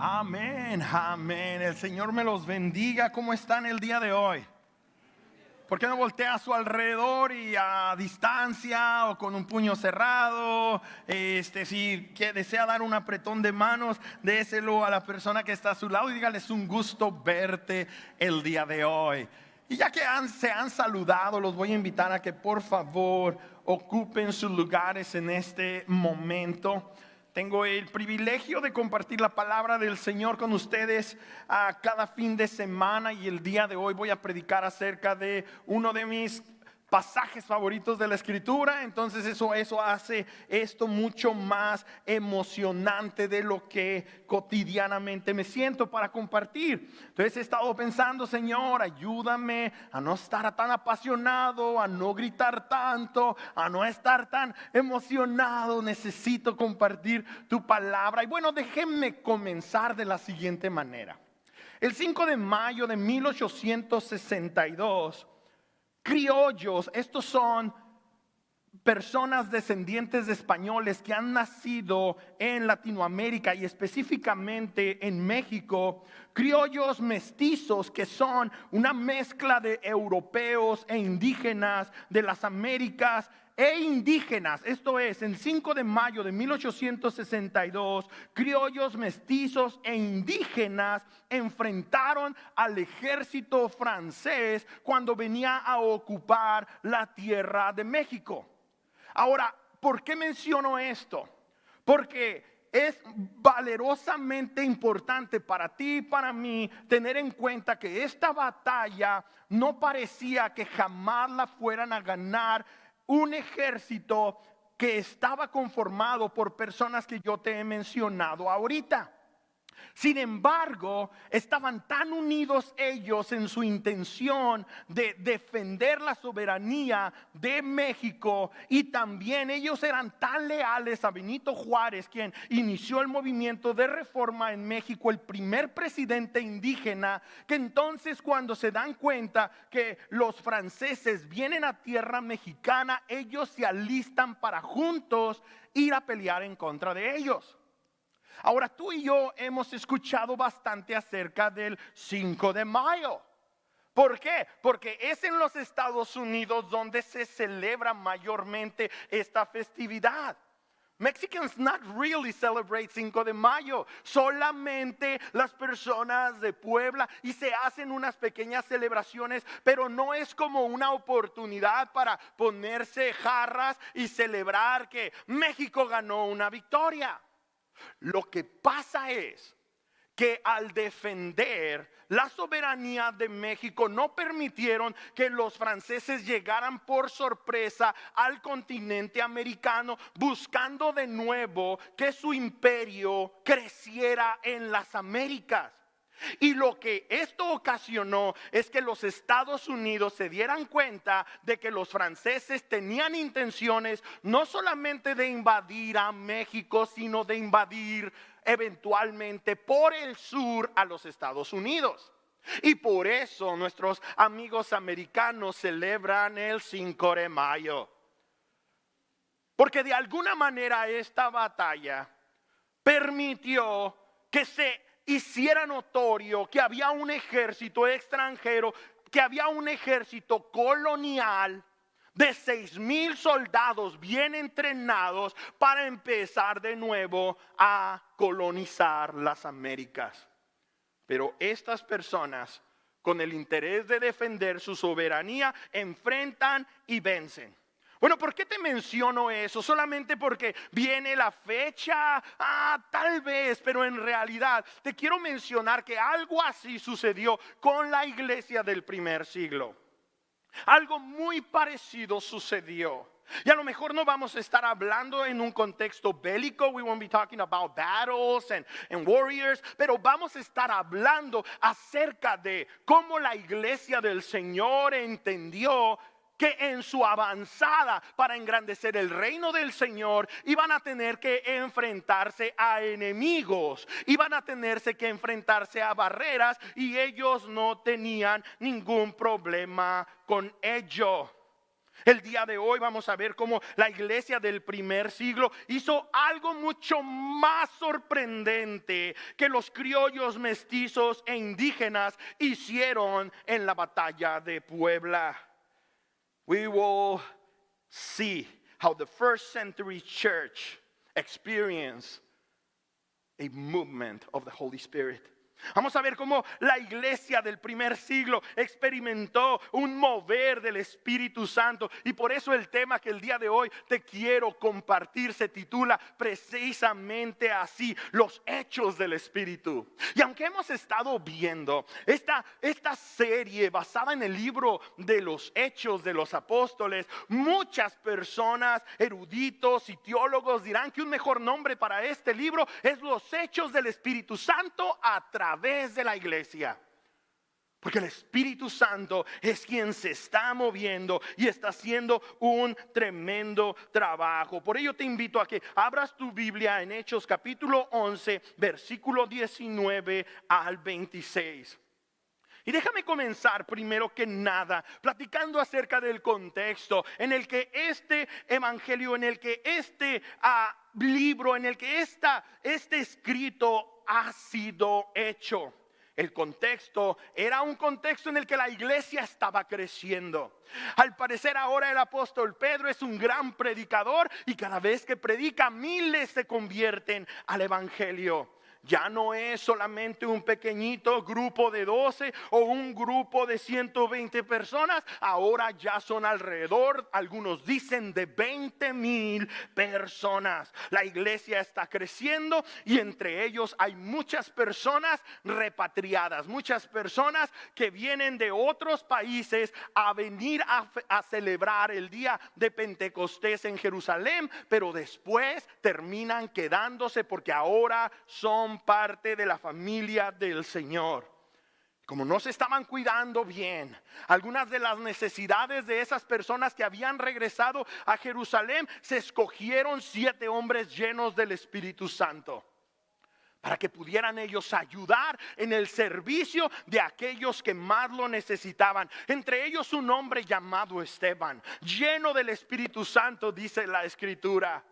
Amén, amén. El Señor me los bendiga. ¿Cómo están el día de hoy? ¿Por qué no voltea a su alrededor y a distancia o con un puño cerrado? Si que desea dar un apretón de manos, déselo a la persona que está a su lado y dígale: es un gusto verte el día de hoy. Y ya que se han saludado, los voy a invitar a que por favor ocupen sus lugares en este momento. Tengo el privilegio de compartir la palabra del Señor con ustedes cada fin de semana, y el día de hoy voy a predicar acerca de uno de mis pasajes favoritos de la Escritura. Entonces eso hace esto mucho más emocionante de lo que cotidianamente me siento para compartir. Entonces he estado pensando: Señor, ayúdame a no estar tan apasionado, a no gritar tanto, a no estar tan emocionado. Necesito compartir tu palabra. Y bueno, déjenme comenzar de la siguiente manera. El 5 de mayo de 1862, criollos, estos son personas descendientes de españoles que han nacido en Latinoamérica y específicamente en México, criollos mestizos que son una mezcla de europeos e indígenas de las Américas e indígenas. Esto es, el 5 de mayo de 1862, criollos mestizos e indígenas enfrentaron al ejército francés cuando venía a ocupar la tierra de México. Ahora, ¿por qué menciono esto? Porque es valerosamente importante para ti y para mí tener en cuenta que esta batalla no parecía que jamás la fueran a ganar un ejército que estaba conformado por personas que yo te he mencionado ahorita. Sin embargo, estaban tan unidos ellos en su intención de defender la soberanía de México, y también ellos eran tan leales a Benito Juárez, quien inició el movimiento de reforma en México, el primer presidente indígena, que entonces cuando se dan cuenta que los franceses vienen a tierra mexicana, ellos se alistan para juntos ir a pelear en contra de ellos. Ahora, tú y yo hemos escuchado bastante acerca del 5 de mayo. ¿Por qué? Porque es en los Estados Unidos donde se celebra mayormente esta festividad. Mexicans not really celebrate 5 de mayo, solamente las personas de Puebla, y se hacen unas pequeñas celebraciones, pero no es como una oportunidad para ponerse jarras y celebrar que México ganó una victoria. Lo que pasa es que al defender la soberanía de México no permitieron que los franceses llegaran por sorpresa al continente americano, buscando de nuevo que su imperio creciera en las Américas. Y lo que esto ocasionó es que los Estados Unidos se dieran cuenta de que los franceses tenían intenciones no solamente de invadir a México, sino de invadir eventualmente por el sur a los Estados Unidos. Y por eso nuestros amigos americanos celebran el 5 de mayo. Porque de alguna manera esta batalla permitió que se hiciera notorio que había un ejército extranjero, que había un ejército colonial de 6,000 soldados bien entrenados para empezar de nuevo a colonizar las Américas. Pero estas personas, con el interés de defender su soberanía, enfrentan y vencen. Bueno, ¿por qué te menciono eso? Solamente porque viene la fecha, tal vez, pero en realidad te quiero mencionar que algo así sucedió con la iglesia del primer siglo. Algo muy parecido sucedió. Y a lo mejor no vamos a estar hablando en un contexto bélico. We won't be talking about battles and warriors. Pero vamos a estar hablando acerca de cómo la iglesia del Señor entendió que en su avanzada para engrandecer el reino del Señor iban a tener que enfrentarse a enemigos, iban a tenerse que enfrentarse a barreras, y ellos no tenían ningún problema con ello. El día de hoy vamos a ver cómo la iglesia del primer siglo hizo algo mucho más sorprendente que los criollos, mestizos e indígenas hicieron en la batalla de Puebla. We will see how the first century church experienced a movement of the Holy Spirit. Vamos a ver cómo la iglesia del primer siglo experimentó un mover del Espíritu Santo. Y por eso el tema que el día de hoy te quiero compartir se titula precisamente así: los hechos del Espíritu. Y aunque hemos estado viendo esta serie basada en el libro de los Hechos de los Apóstoles, muchas personas, eruditos y teólogos dirán que un mejor nombre para este libro es los Hechos del Espíritu Santo a través de la iglesia. Porque el Espíritu Santo es quien se está moviendo y está haciendo un tremendo trabajo. Por ello te invito a que abras tu Biblia en Hechos capítulo 11, versículo 19 al 26. Y déjame comenzar primero que nada platicando acerca del contexto en el que este evangelio, en el que este libro, en el que este escrito ha sido hecho. El contexto era un contexto en el que la iglesia estaba creciendo. Al parecer ahora el apóstol Pedro es un gran predicador y cada vez que predica miles se convierten al evangelio. Ya no es solamente un pequeñito grupo de 12 o un grupo de 120 personas. Ahora ya son alrededor, algunos dicen, de 20,000 personas. La iglesia está creciendo y entre ellos hay muchas personas repatriadas. Muchas personas que vienen de otros países a venir a celebrar el día de Pentecostés en Jerusalén. Pero después terminan quedándose porque ahora son parte de la familia del Señor. Como no se estaban cuidando bien, algunas de las necesidades de esas personas que habían regresado a Jerusalén, se escogieron 7 hombres llenos del Espíritu Santo para que pudieran ellos ayudar en el servicio de aquellos que más lo necesitaban. Entre ellos un hombre llamado Esteban, lleno del Espíritu Santo, dice la Escritura.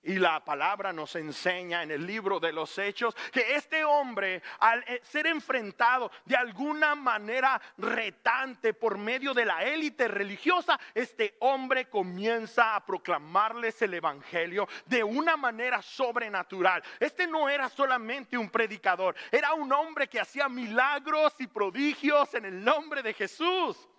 Y la palabra nos enseña en el libro de los Hechos que este hombre, al ser enfrentado de alguna manera retante por medio de la élite religiosa, este hombre comienza a proclamarles el evangelio de una manera sobrenatural. Este no era solamente un predicador, era un hombre que hacía milagros y prodigios en el nombre de Jesús.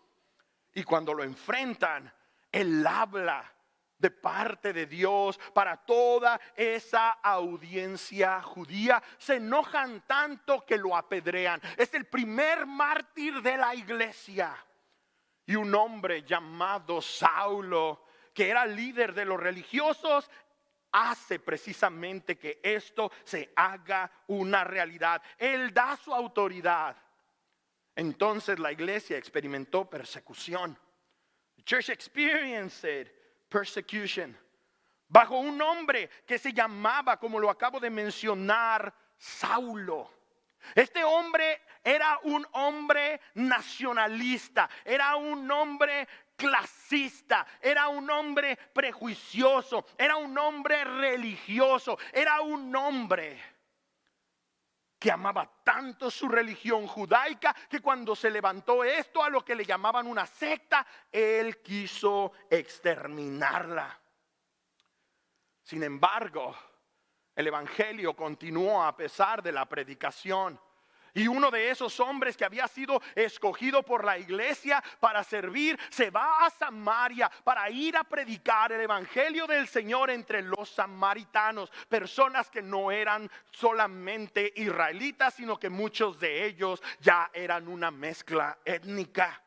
Y cuando lo enfrentan, él habla de parte de Dios para toda esa audiencia judía. Se enojan tanto que lo apedrean. Es el primer mártir de la iglesia. Y un hombre llamado Saulo, que era líder de los religiosos, hace precisamente que esto se haga una realidad. Él da su autoridad. Entonces la iglesia experimentó persecución. The church experienced persecution bajo un hombre que se llamaba, como lo acabo de mencionar, Saulo. Este hombre era un hombre nacionalista, era un hombre clasista, era un hombre prejuicioso, era un hombre religioso, era un hombre que amaba tanto su religión judaica que cuando se levantó esto a lo que le llamaban una secta, él quiso exterminarla. Sin embargo, el evangelio continuó a pesar de la predicación. Y uno de esos hombres que había sido escogido por la iglesia para servir, se va a Samaria para ir a predicar el evangelio del Señor entre los samaritanos. Personas que no eran solamente israelitas, sino que muchos de ellos ya eran una mezcla étnica.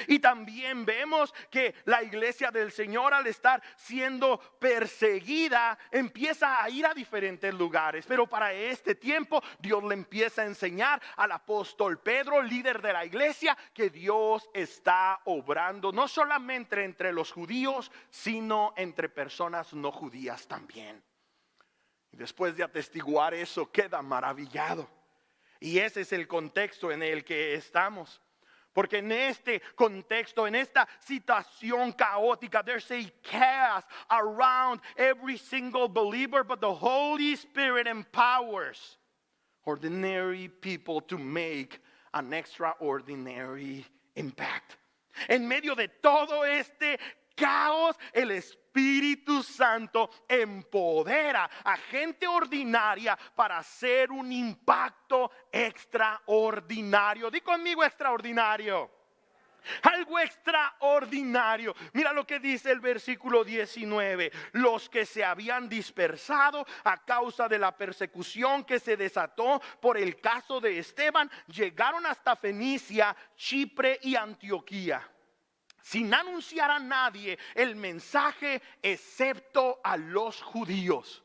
Y también vemos que la iglesia del Señor, al estar siendo perseguida, empieza a ir a diferentes lugares. Pero para este tiempo Dios le empieza a enseñar al apóstol Pedro, líder de la iglesia, que Dios está obrando no solamente entre los judíos, sino entre personas no judías también. Y después de atestiguar eso, queda maravillado. Y ese es el contexto en el que estamos. Porque en este contexto, en esta situación caótica, there's a chaos around every single believer, but the Holy Spirit empowers. ordinary people to make an extraordinary impact. En medio de todo este caos, el Espíritu Santo empodera a gente ordinaria para hacer un impacto extraordinario. Di conmigo extraordinario. Algo extraordinario. Mira lo que dice el versículo 19. Los que se habían dispersado a causa de la persecución que se desató por el caso de Esteban, llegaron hasta Fenicia, Chipre y Antioquía, sin anunciar a nadie el mensaje excepto a los judíos.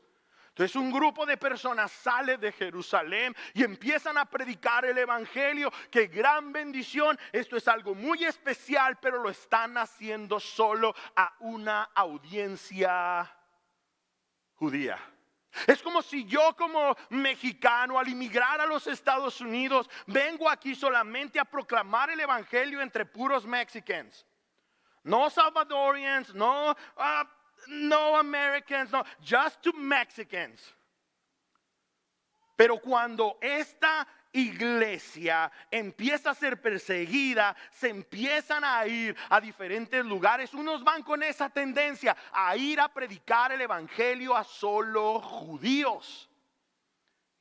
Entonces un grupo de personas sale de Jerusalén y empiezan a predicar el evangelio. ¡Qué gran bendición! Esto es algo muy especial, pero lo están haciendo solo a una audiencia judía. Es como si yo como mexicano al inmigrar a los Estados Unidos vengo aquí solamente a proclamar el evangelio entre puros mexicanos. No Salvadorians, no Americans, no, just to Mexicans. Pero cuando esta iglesia empieza a ser perseguida, se empiezan a ir a diferentes lugares. Unos van con esa tendencia a ir a predicar el evangelio a solo judíos.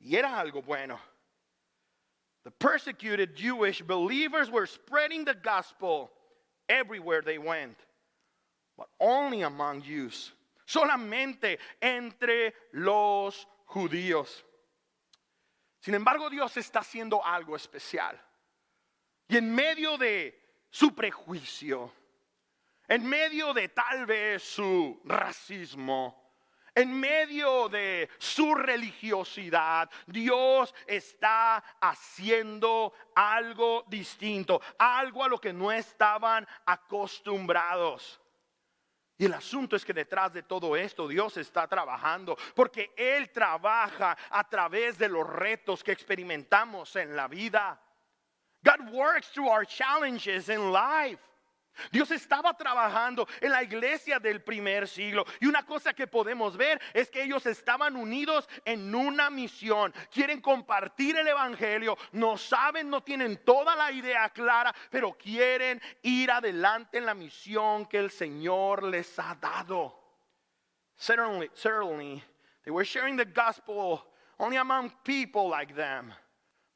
Y era algo bueno. The persecuted Jewish believers were spreading the gospel everywhere they went. But only among Jews. Solamente entre los judíos. Sin embargo, Dios está haciendo algo especial. Y en medio de su prejuicio, en medio de tal vez su racismo, en medio de su religiosidad, Dios está haciendo algo distinto, algo a lo que no estaban acostumbrados. Y el asunto es que detrás de todo esto Dios está trabajando, porque Él trabaja a través de los retos que experimentamos en la vida. God works through our challenges in life. Dios estaba trabajando en la iglesia del primer siglo. Y una cosa que podemos ver es que ellos estaban unidos en una misión. Quieren compartir el evangelio. No saben, no tienen toda la idea clara, pero quieren ir adelante en la misión que el Señor les ha dado. Certainly, they were sharing the gospel only among people like them,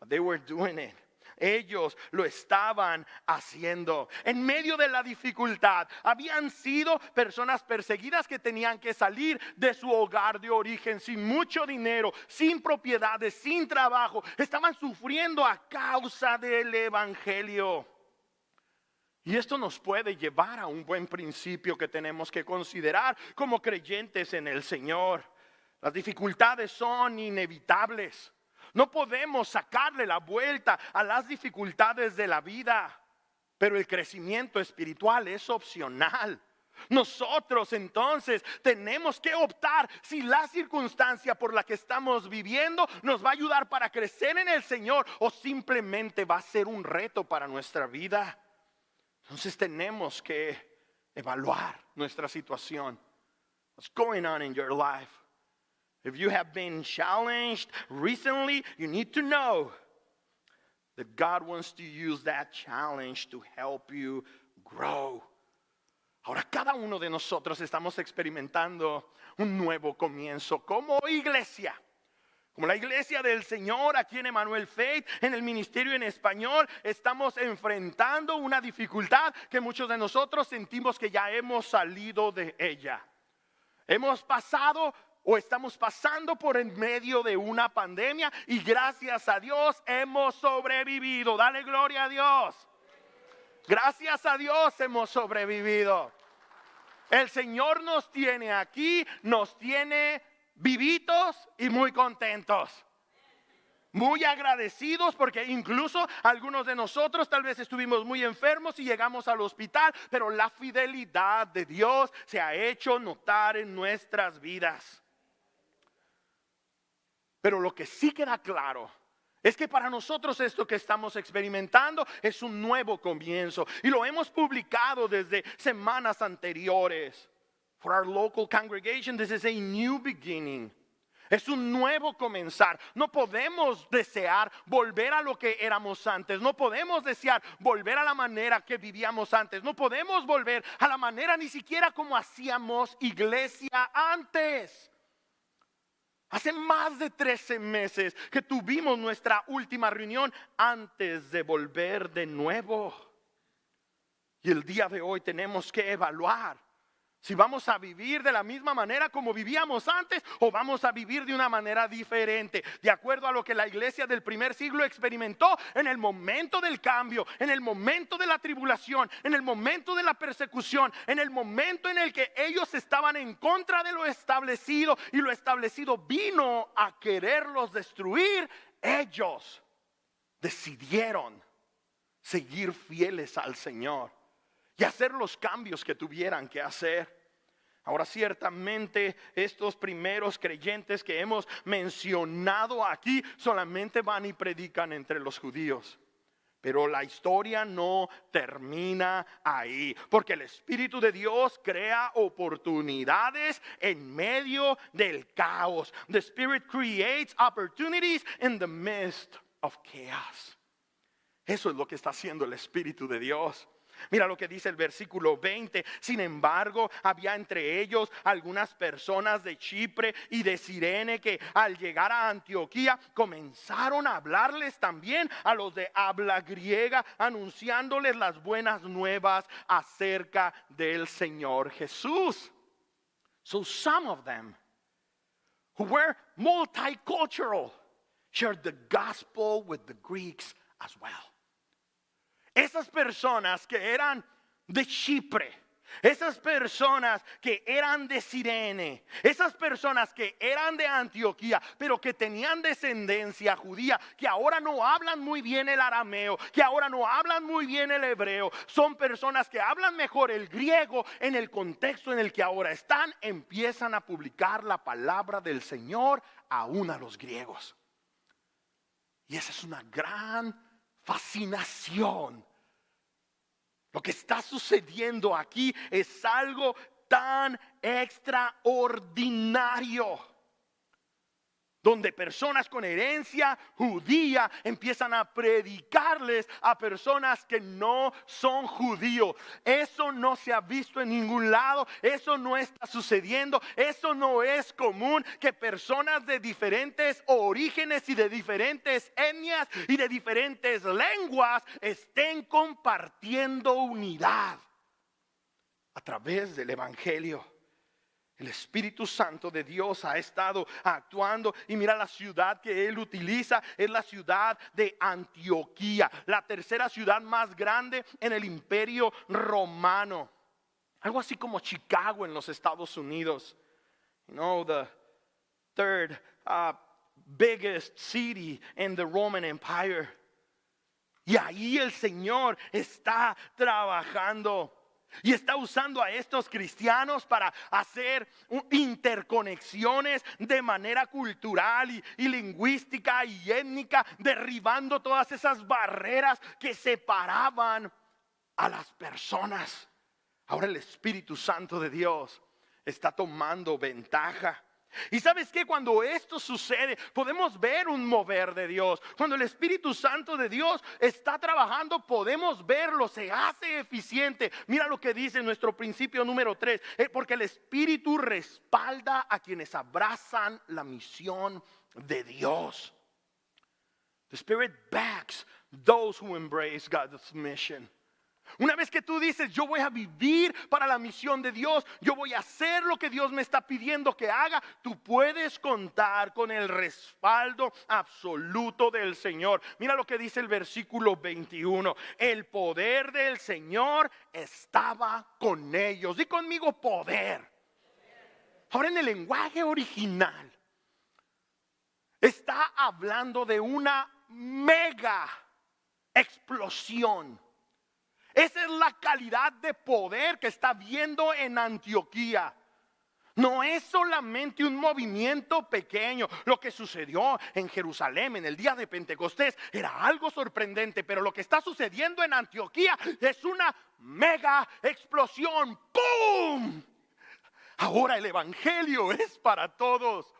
but they were doing it. Ellos lo estaban haciendo. En medio de la dificultad, habían sido personas perseguidas que tenían que salir de su hogar de origen sin mucho dinero, sin propiedades, sin trabajo. Estaban sufriendo a causa del evangelio. Y esto nos puede llevar a un buen principio que tenemos que considerar como creyentes en el Señor. Las dificultades son inevitables. No podemos sacarle la vuelta a las dificultades de la vida, pero el crecimiento espiritual es opcional. Nosotros entonces tenemos que optar si la circunstancia por la que estamos viviendo nos va a ayudar para crecer en el Señor o simplemente va a ser un reto para nuestra vida. Entonces tenemos que evaluar nuestra situación. What's going on in your life? If you have been challenged recently, you need to know that God wants to use that challenge to help you grow. Ahora cada uno de nosotros estamos experimentando un nuevo comienzo como iglesia. Como la iglesia del Señor aquí en Emmanuel Faith, en el ministerio en español, estamos enfrentando una dificultad que muchos de nosotros sentimos que ya hemos salido de ella. Hemos pasado o estamos pasando por en medio de una pandemia y gracias a Dios hemos sobrevivido. Dale gloria a Dios. Gracias a Dios hemos sobrevivido. El Señor nos tiene aquí, nos tiene vivitos y muy contentos. Muy agradecidos porque incluso algunos de nosotros tal vez estuvimos muy enfermos y llegamos al hospital, pero la fidelidad de Dios se ha hecho notar en nuestras vidas. Pero lo que sí queda claro es que para nosotros esto que estamos experimentando es un nuevo comienzo. Y lo hemos publicado desde semanas anteriores. For our local congregation, this is a new beginning. Es un nuevo comenzar. No podemos desear volver a lo que éramos antes. No podemos desear volver a la manera que vivíamos antes. No podemos volver a la manera ni siquiera como hacíamos iglesia antes. Hace más de 13 meses que tuvimos nuestra última reunión antes de volver de nuevo. Y el día de hoy tenemos que evaluar si vamos a vivir de la misma manera como vivíamos antes o vamos a vivir de una manera diferente, de acuerdo a lo que la iglesia del primer siglo experimentó en el momento del cambio, en el momento de la tribulación, en el momento de la persecución, en el momento en el que ellos estaban en contra de lo establecido y lo establecido vino a quererlos destruir. Ellos decidieron seguir fieles al Señor y hacer los cambios que tuvieran que hacer. Ahora, ciertamente estos primeros creyentes que hemos mencionado aquí solamente van y predican entre los judíos. Pero la historia no termina ahí, porque el Espíritu de Dios crea oportunidades en medio del caos. The Spirit creates opportunities in the midst of chaos. Eso es lo que está haciendo el Espíritu de Dios. Mira lo que dice el versículo 20. Sin embargo, había entre ellos algunas personas de Chipre y de Cirene que al llegar a Antioquía comenzaron a hablarles también a los de habla griega, anunciándoles las buenas nuevas acerca del Señor Jesús. So some of them who were multicultural shared the gospel with the Greeks as well. Esas personas que eran de Chipre, esas personas que eran de Cirene, esas personas que eran de Antioquía, pero que tenían descendencia judía, que ahora no hablan muy bien el arameo, que ahora no hablan muy bien el hebreo, son personas que hablan mejor el griego en el contexto en el que ahora están, empiezan a publicar la palabra del Señor aún a los griegos. Y esa es una gran fascinación. Lo que está sucediendo aquí es algo tan extraordinario, donde personas con herencia judía empiezan a predicarles a personas que no son judíos. Eso no se ha visto en ningún lado, eso no está sucediendo, eso no es común, que personas de diferentes orígenes y de diferentes etnias y de diferentes lenguas estén compartiendo unidad a través del evangelio. El Espíritu Santo de Dios ha estado actuando y mira la ciudad que Él utiliza es la ciudad de Antioquía, la tercera ciudad más grande en el Imperio Romano. Algo así como Chicago en los Estados Unidos. You know, the third biggest city in the Roman Empire. Y ahí el Señor está trabajando. Y está usando a estos cristianos para hacer interconexiones de manera cultural y lingüística y étnica, derribando todas esas barreras que separaban a las personas. Ahora el Espíritu Santo de Dios está tomando ventaja. Y sabes que cuando esto sucede podemos ver un mover de Dios. Cuando el Espíritu Santo de Dios está trabajando podemos verlo, se hace eficiente. Mira lo que dice nuestro principio número 3, porque el Espíritu respalda a quienes abrazan la misión de Dios. The Spirit backs those who embrace God's mission. Una vez que tú dices, yo voy a vivir para la misión de Dios, yo voy a hacer lo que Dios me está pidiendo que haga, tú puedes contar con el respaldo absoluto del Señor. Mira lo que dice el versículo 21. El poder del Señor estaba con ellos. Di conmigo poder. Ahora en el lenguaje original está hablando de una mega explosión. Esa es la calidad de poder que está viendo en Antioquía. No es solamente un movimiento pequeño. Lo que sucedió en Jerusalén en el día de Pentecostés era algo sorprendente, pero lo que está sucediendo en Antioquía es una mega explosión. ¡Pum! Ahora el evangelio es para todos.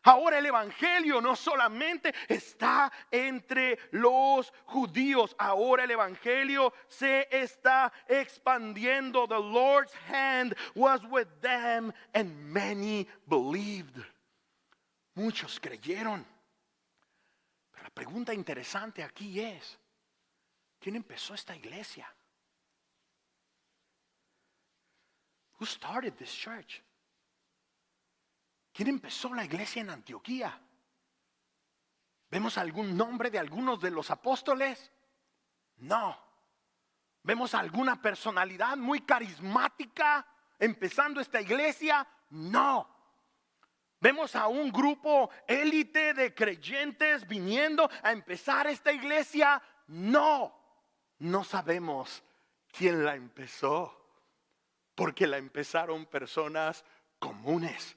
Ahora el evangelio no solamente está entre los judíos, ahora el evangelio se está expandiendo. The Lord's hand was with them and many believed. Muchos creyeron. Pero la pregunta interesante aquí es, ¿quién empezó esta iglesia? Who started this church? ¿Quién empezó la iglesia en Antioquía? ¿Vemos algún nombre de algunos de los apóstoles? No. ¿Vemos alguna personalidad muy carismática empezando esta iglesia? No. ¿Vemos a un grupo élite de creyentes viniendo a empezar esta iglesia? No. No sabemos quién la empezó, porque la empezaron personas comunes.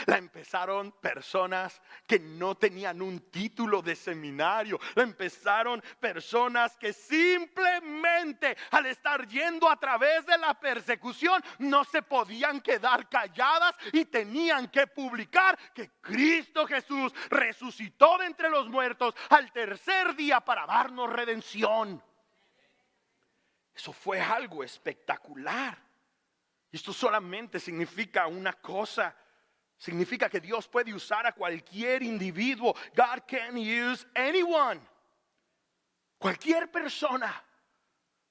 La empezaron personas que no tenían un título de seminario. La empezaron personas que simplemente al estar yendo a través de la persecución no se podían quedar calladas y tenían que publicar que Cristo Jesús resucitó de entre los muertos al tercer día para darnos redención. Eso fue algo espectacular. Y esto solamente significa una cosa. Significa que Dios puede usar a cualquier individuo. God can use anyone. Cualquier persona.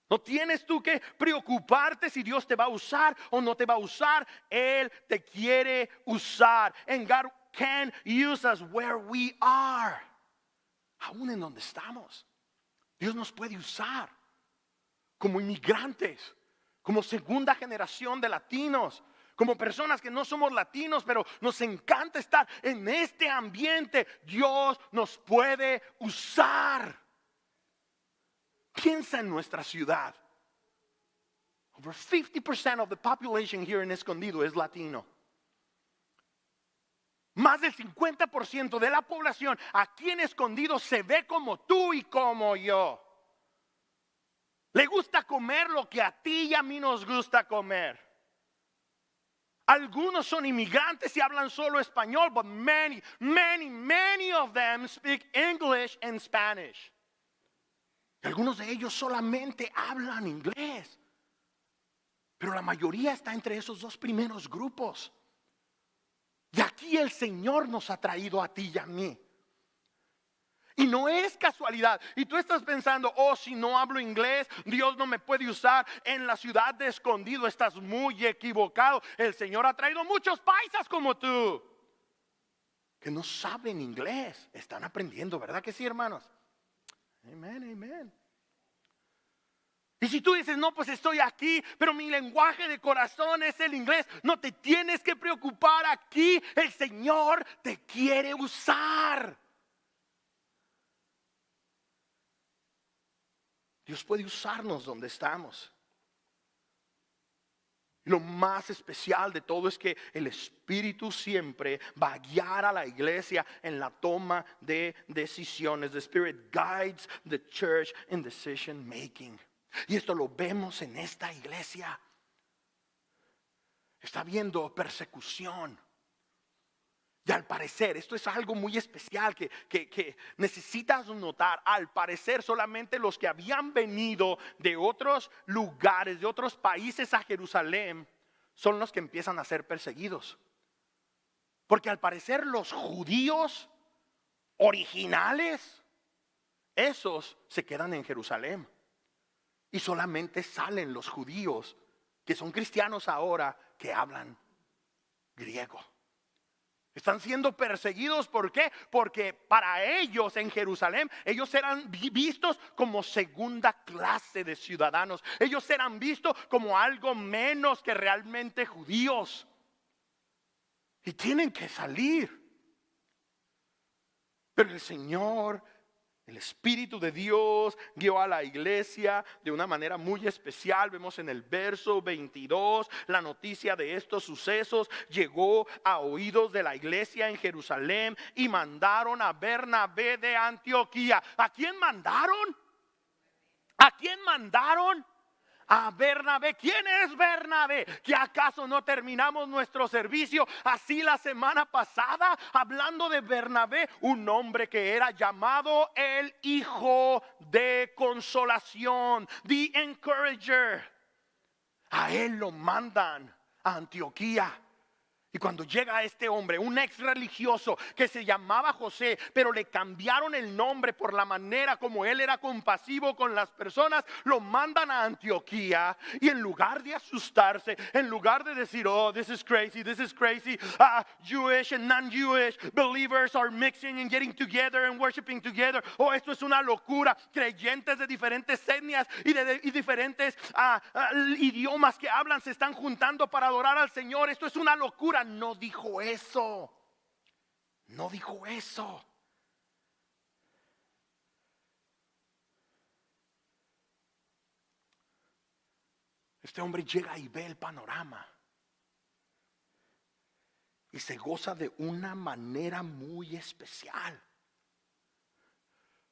No tienes tú que preocuparte si Dios te va a usar o no te va a usar. Él te quiere usar. And God can use us where we are. Aún en donde estamos. Dios nos puede usar. Como inmigrantes. Como segunda generación de latinos. Como personas que no somos latinos, pero nos encanta estar en este ambiente. Dios nos puede usar. Piensa en nuestra ciudad. Over 50% of the population here en Escondido es latino. Más del 50% de la población aquí en Escondido se ve como tú y como yo. Le gusta comer lo que a ti y a mí nos gusta comer. Algunos son inmigrantes y hablan solo español, but many of them speak English and Spanish. Algunos de ellos solamente hablan inglés. Pero la mayoría está entre esos dos primeros grupos. Y aquí el Señor nos ha traído a ti y a mí. Y no es casualidad. Y tú estás pensando, oh, si no hablo inglés, Dios no me puede usar en la ciudad de Escondido. Estás muy equivocado. El Señor ha traído muchos paisas como tú, que no saben inglés. Están aprendiendo, ¿verdad que sí, hermanos? Amén, amén. Y si tú dices, no, pues estoy aquí, pero mi lenguaje de corazón es el inglés. No te tienes que preocupar aquí. El Señor te quiere usar. Dios puede usarnos donde estamos. Lo más especial de todo es que el Espíritu siempre va a guiar a la iglesia en la toma de decisiones. The Spirit guides the church in decision making. Y esto lo vemos en esta iglesia. Está habiendo persecución. Y al parecer, esto es algo muy especial que necesitas notar. Al parecer solamente los que habían venido de otros lugares, de otros países a Jerusalén, son los que empiezan a ser perseguidos. Porque al parecer los judíos originales, esos se quedan en Jerusalén. Y solamente salen los judíos que son cristianos ahora que hablan griego. Están siendo perseguidos, ¿por qué? Porque para ellos en Jerusalén, ellos eran vistos como segunda clase de ciudadanos. Ellos eran vistos como algo menos que realmente judíos. Y tienen que salir. Pero el Señor, el Espíritu de Dios guió a la iglesia de una manera muy especial. Vemos en el verso 22 la noticia de estos sucesos llegó a oídos de la iglesia en Jerusalén y mandaron a Bernabé de Antioquía. ¿A quién mandaron? ¿A quién mandaron? a Bernabé. ¿Quién es Bernabé? ¿Que acaso no terminamos nuestro servicio así la semana pasada? Hablando de Bernabé, un hombre que era llamado el hijo de consolación, the encourager. A él lo mandan a Antioquía. Y cuando llega este hombre, un ex religioso que se llamaba José, pero le cambiaron el nombre por la manera como él era compasivo con las personas, lo mandan a Antioquía. Y en lugar de asustarse, en lugar de decir, oh, this is crazy, Jewish and non-Jewish believers are mixing and getting together and worshiping together. Oh, esto es una locura. Creyentes de diferentes etnias y diferentes idiomas que hablan se están juntando para adorar al Señor. Esto es una locura. No dijo eso. No dijo eso. Este hombre llega y ve el panorama y se goza de una manera muy especial,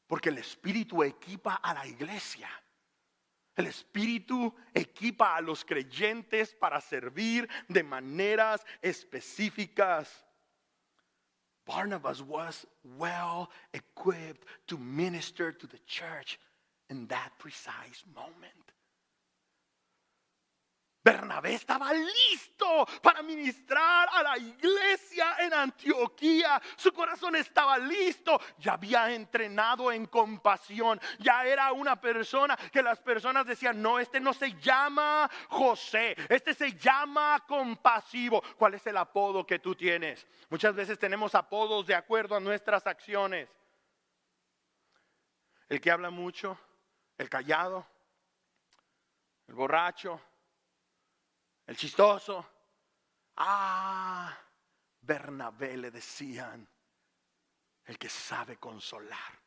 porque el Espíritu equipa a la iglesia. El Espíritu equipa a los creyentes para servir de maneras específicas. Barnabas was well equipped to minister to the church in that precise moment. Bernabé estaba listo para ministrar a la iglesia en Antioquía. Su corazón estaba listo. Ya había entrenado en compasión. Ya era una persona que las personas decían, no, este no se llama José, este se llama compasivo. ¿Cuál es el apodo que tú tienes? Muchas veces tenemos apodos de acuerdo a nuestras acciones. El que habla mucho, el callado, el borracho, el chistoso. Bernabé le decían, el que sabe consolar.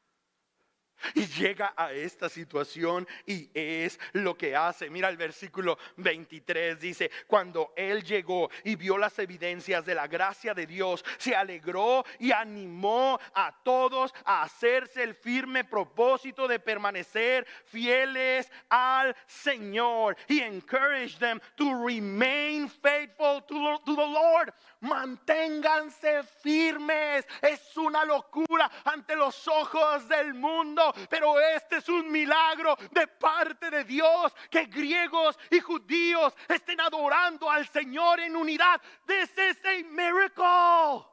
Y llega a esta situación y es lo que hace. Mira el versículo 23, dice, cuando él llegó y vio las evidencias de la gracia de Dios, se alegró y animó a todos a hacerse el firme propósito de permanecer fieles al Señor. He encouraged them to remain faithful to the Lord. Manténganse firmes. Es una locura ante los ojos del mundo, pero este es un milagro de parte de Dios, que griegos y judíos estén adorando al Señor en unidad. This is a miracle.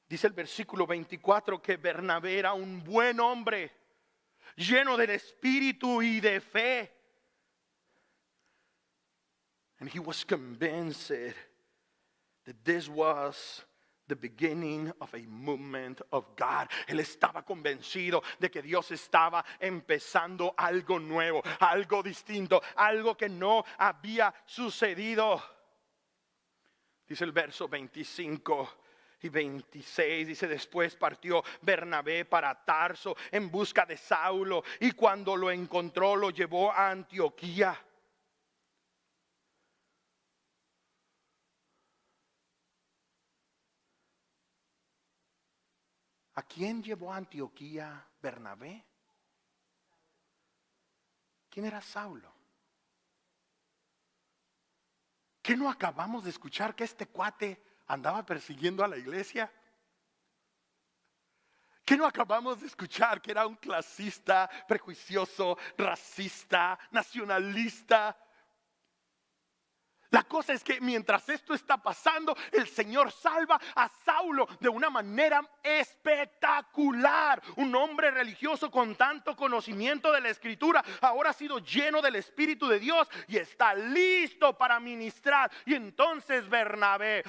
Dice el versículo 24 que Bernabé era un buen hombre, lleno del espíritu y de fe. And he was convinced that this was the beginning of a movement of God. Él estaba convencido de que Dios estaba empezando algo nuevo, algo distinto, algo que no había sucedido. Dice el verso 25 y 26, dice, después partió Bernabé para Tarso en busca de Saulo, y cuando lo encontró lo llevó a Antioquía. ¿A quién llevó a Antioquía Bernabé? ¿Quién era Saulo? ¿Qué no acabamos de escuchar que este cuate andaba persiguiendo a la iglesia? ¿Qué no acabamos de escuchar que era un clasista, prejuicioso, racista, nacionalista? La cosa es que mientras esto está pasando, el Señor salva a Saulo de una manera espectacular. Un hombre religioso con tanto conocimiento de la Escritura ahora ha sido lleno del Espíritu de Dios y está listo para ministrar. Y entonces Bernabé,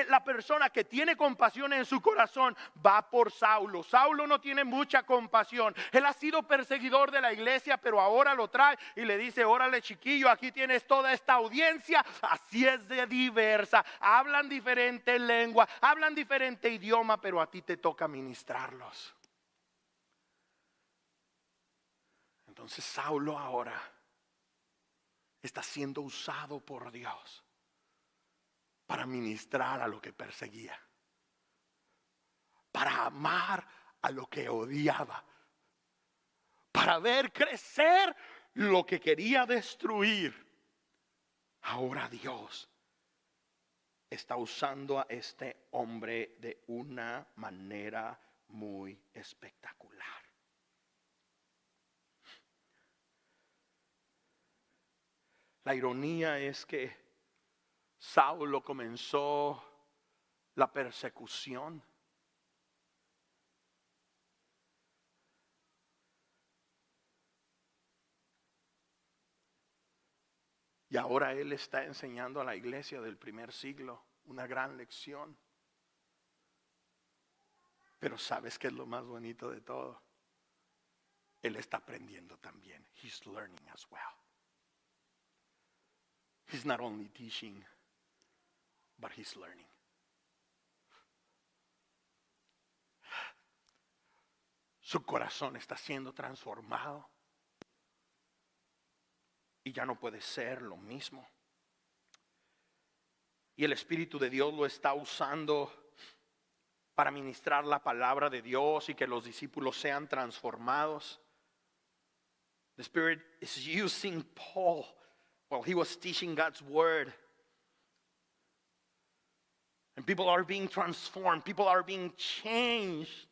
la persona que tiene compasión en su corazón, va por Saulo. Saulo no tiene mucha compasión. Él ha sido perseguidor de la iglesia, pero ahora lo trae y le dice, órale chiquillo, aquí tienes toda esta audiencia. Así es de diversa, hablan diferente lengua, hablan diferente idioma, pero a ti te toca ministrarlos. Entonces Saulo ahora está siendo usado por Dios para ministrar a lo que perseguía, para amar a lo que odiaba, para ver crecer lo que quería destruir. Ahora Dios está usando a este hombre de una manera muy espectacular. La ironía es que Saulo comenzó la persecución. Y ahora él está enseñando a la iglesia del primer siglo una gran lección. Pero ¿sabes qué es lo más bonito de todo? Él está aprendiendo también. He's learning as well. He's not only teaching, but he's learning. Su corazón está siendo transformado. Y ya no puede ser lo mismo. Y el Espíritu de Dios lo está usando para ministrar la palabra de Dios y que los discípulos sean transformados. The Spirit is using Paul while he was teaching God's word. And people are being transformed. People are being changed.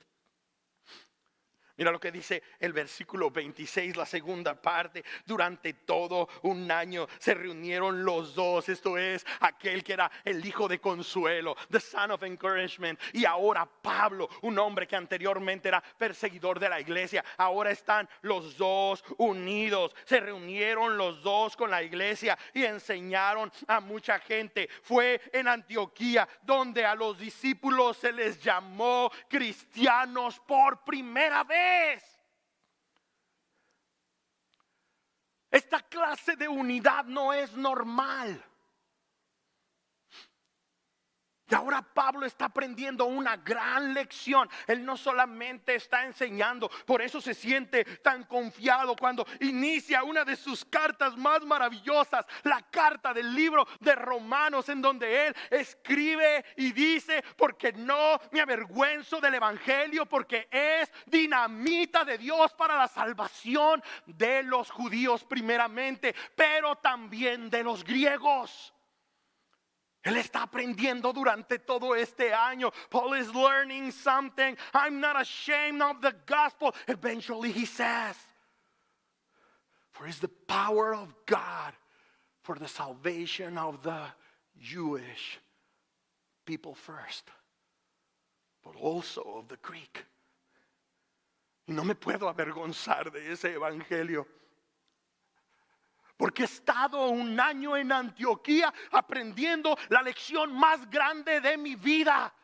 Mira lo que dice el versículo 26, la segunda parte. Durante todo un año se reunieron los dos. Esto es, aquel que era el hijo de consuelo, the son of encouragement. Y ahora Pablo, un hombre que anteriormente era perseguidor de la iglesia. Ahora están los dos unidos. Se reunieron los dos con la iglesia y enseñaron a mucha gente. Fue en Antioquía donde a los discípulos se les llamó cristianos por primera vez. Esta clase de unidad no es normal. Y ahora Pablo está aprendiendo una gran lección. Él no solamente está enseñando, por eso se siente tan confiado cuando inicia una de sus cartas más maravillosas, la carta del libro de Romanos, en donde él escribe y dice: porque no me avergüenzo del evangelio, porque es dinamita de Dios para la salvación de los judíos primeramente, pero también de los griegos. Él está aprendiendo durante todo este año. Paul is learning something. I'm not ashamed of the gospel. Eventually he says, for it's the power of God for the salvation of the Jewish people first, but also of the Greek. Y no me puedo avergonzar de ese evangelio, porque he estado un año en Antioquía aprendiendo la lección más grande de mi vida.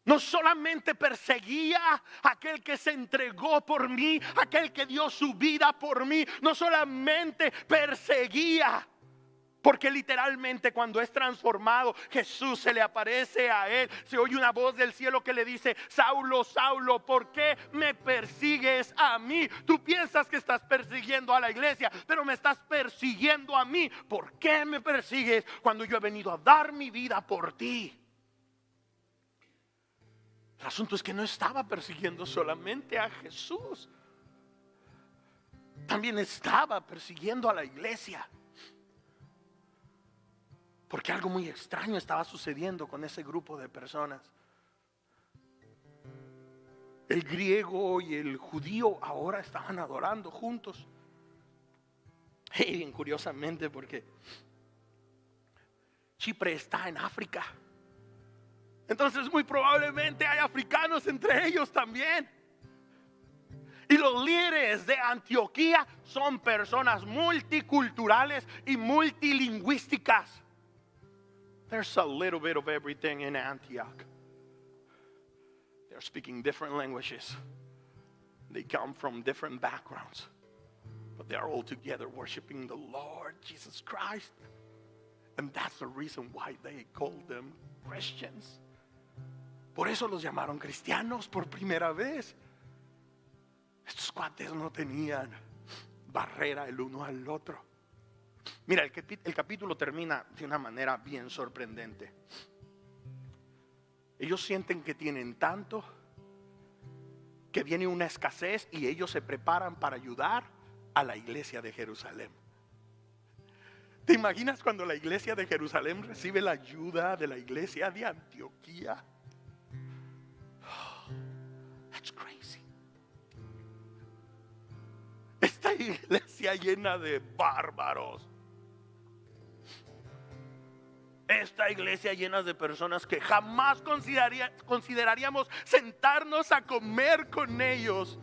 No solamente perseguía a aquel que se entregó por mí, aquel que dio su vida por mí. No solamente perseguía, porque literalmente cuando es transformado, Jesús se le aparece a él. Se oye una voz del cielo que le dice: Saulo, Saulo, ¿por qué me persigues a mí? Tú piensas que estás persiguiendo a la iglesia, pero me estás persiguiendo a mí. ¿Por qué me persigues cuando yo he venido a dar mi vida por ti? El asunto es que no estaba persiguiendo solamente a Jesús, también estaba persiguiendo a la iglesia. Porque algo muy extraño estaba sucediendo con ese grupo de personas. El griego y el judío ahora estaban adorando juntos. Y bien curiosamente, porque Chipre está en África. Entonces muy probablemente hay africanos entre ellos también. Y los líderes de Antioquía son personas multiculturales y multilingüísticas. There's a little bit of everything in Antioch. They're speaking different languages. They come from different backgrounds. But they are all together worshiping the Lord Jesus Christ. And that's the reason why they call them Christians. Por eso los llamaron cristianos por primera vez. Estos cuates no tenían barrera el uno al otro. Mira, el capítulo termina de una manera bien sorprendente. Ellos sienten que tienen tanto, que viene una escasez y ellos se preparan para ayudar a la iglesia de Jerusalén. ¿Te imaginas cuando la iglesia de Jerusalén recibe la ayuda de la iglesia de Antioquía? That's crazy. Esta iglesia llena de bárbaros. Esta iglesia llena de personas que jamás consideraríamos sentarnos a comer con ellos.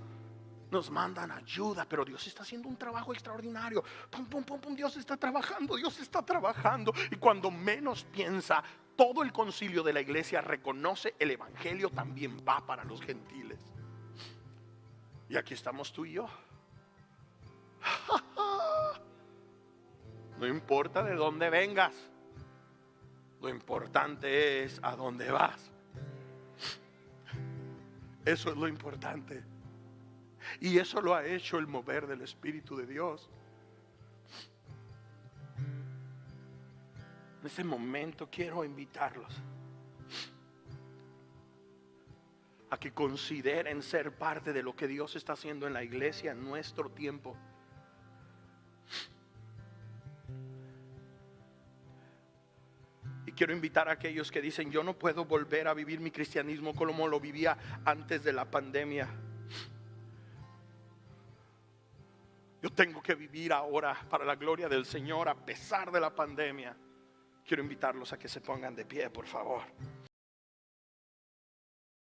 Nos mandan ayuda, pero Dios está haciendo un trabajo extraordinario. Pum, pum, pum, pum, Dios está trabajando, Dios está trabajando. Y cuando menos piensa, todo el concilio de la iglesia reconoce el evangelio también va para los gentiles. Y aquí estamos tú y yo. No importa de dónde vengas, lo importante es a dónde vas. Eso es lo importante. Y eso lo ha hecho el mover del Espíritu de Dios. En ese momento quiero invitarlos a que consideren ser parte de lo que Dios está haciendo en la iglesia en nuestro tiempo. Y quiero invitar a aquellos que dicen: yo no puedo volver a vivir mi cristianismo como lo vivía antes de la pandemia. Yo tengo que vivir ahora para la gloria del Señor a pesar de la pandemia. Quiero invitarlos a que se pongan de pie, por favor.